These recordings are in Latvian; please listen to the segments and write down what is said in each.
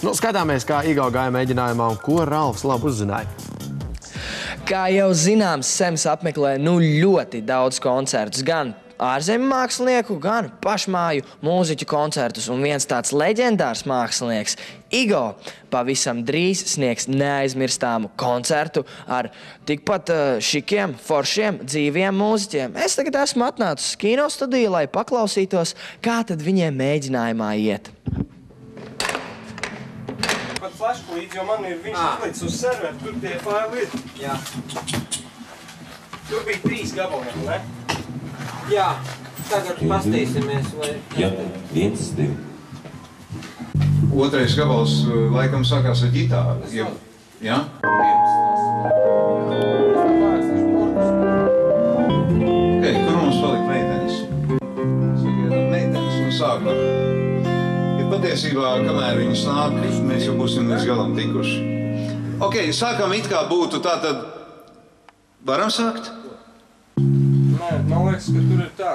Nu, skatāmies, kā Igo gāja mēģinājumā un ko Ralfs labi uzzināja. Kā jau zināms, Sems apmeklē ļoti daudz koncertus, gan ārzemju mākslinieku, gan pašmāju mūziķu koncertus. Un viens tāds leģendārs mākslinieks, Igo, pavisam drīz sniegs neaizmirstāmu koncertu ar tikpat šikiem, foršiem, dzīviem mūziķiem. Es tagad esmu atnācis kino studiju, lai paklausītos, kā tad viņiem mēģinājumā iet. Pat flašku līdzi, jo man ir viņš uzlicis uz serveru, tur tie faili ir. Jā. Tur bija 3 gabali, ne? Jā, tagad pastīsimies, vai... Jā, 1, 2. Otrais gabals laikam sākās ar ģitāru. Jā? Ok, kur mums palika meitenes? Sakiet, meitenes no sākuma. Ja patiesībā, kamēr viņas nāk, mēs jau būsim līdz galam tikuši. Ok, sākam it kā būtu tātad... Varam sākt? Nē, man liekas, ka tur ir tā.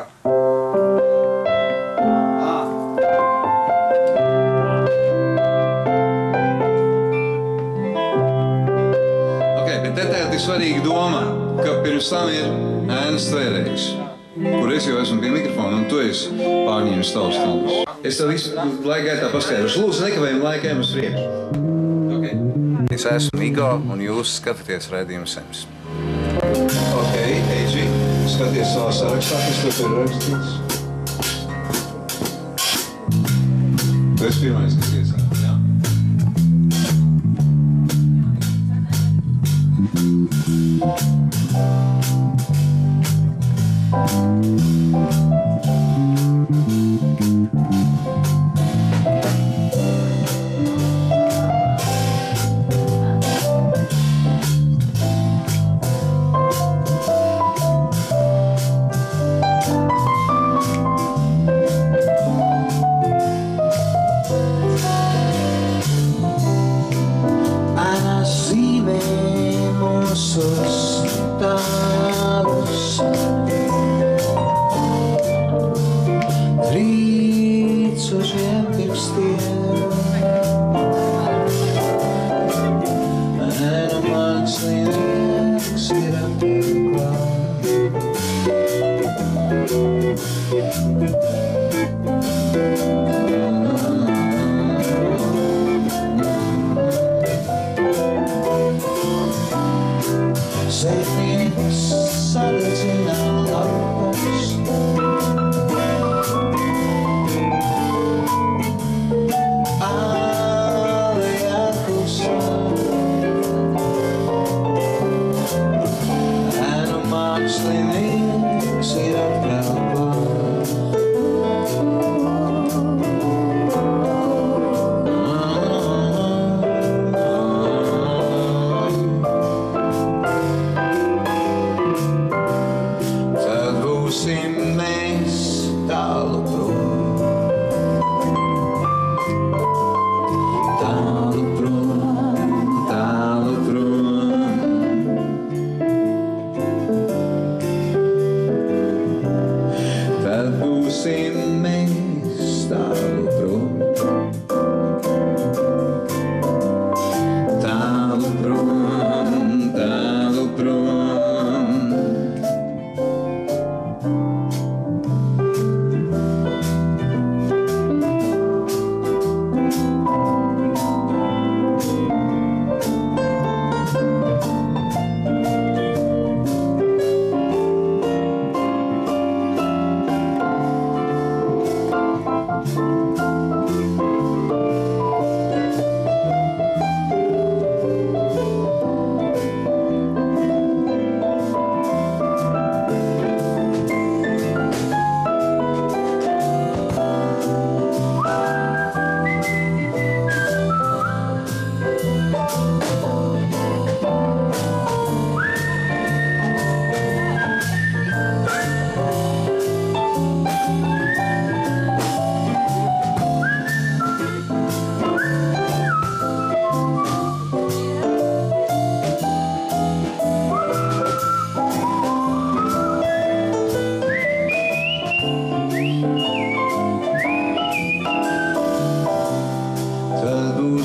Ok, bet te tagad ir svarīga doma, ka pirms tam ir ēnas tvērējs, kur es jau esmu pie mikrofona un tu esi pārņēmis tavs stāvus. Es tev visu laika gaitā paskaidrošu. Lūdzu, nekavējam laika, ejam uz priekšu. Ok. Es esmu Igo un jūs skatāties raidījumu Sems. Ok, Eidži, skaties savā sarakstā, kas tev ir rakstīts. Tu esi pirmais, kas iesāk, jā?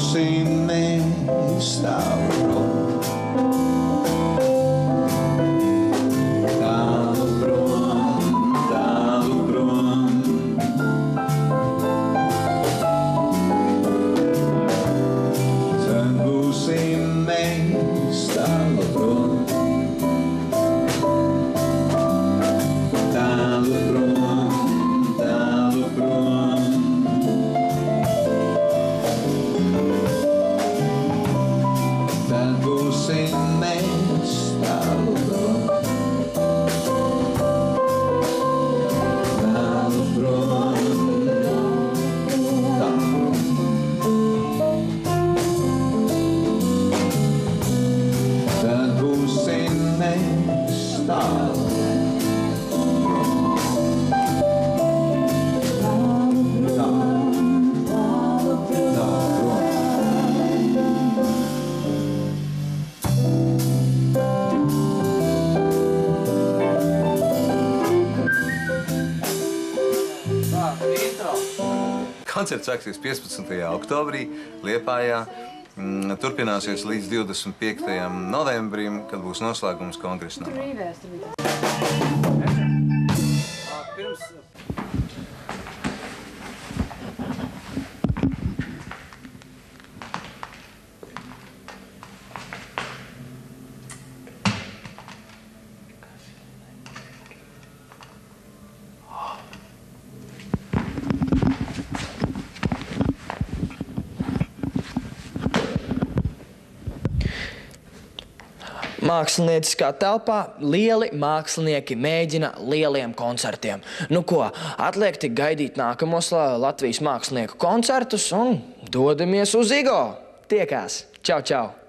būsim mēs tālu prom. Tālu prom, tālu prom. Tad būsim mēs tālu prom. Tālu prom, tālu prom. Tad būsim mēs tālu prom. Tālu prom, tālu prom. Tad būsim mēs tālu. Koncerts sāksies 15. oktobrī Liepājā, turpināsies līdz 25. novembrim, kad būs noslēgums Kongresa namā. Mākslinieckā telpā lieli mākslinieki mēģina lieliem koncertiem. Nu ko, atliek tik gaidīt nākamos Latvijas mākslinieku koncertus un dodamies uz Igo. Tiekās! Čau, čau!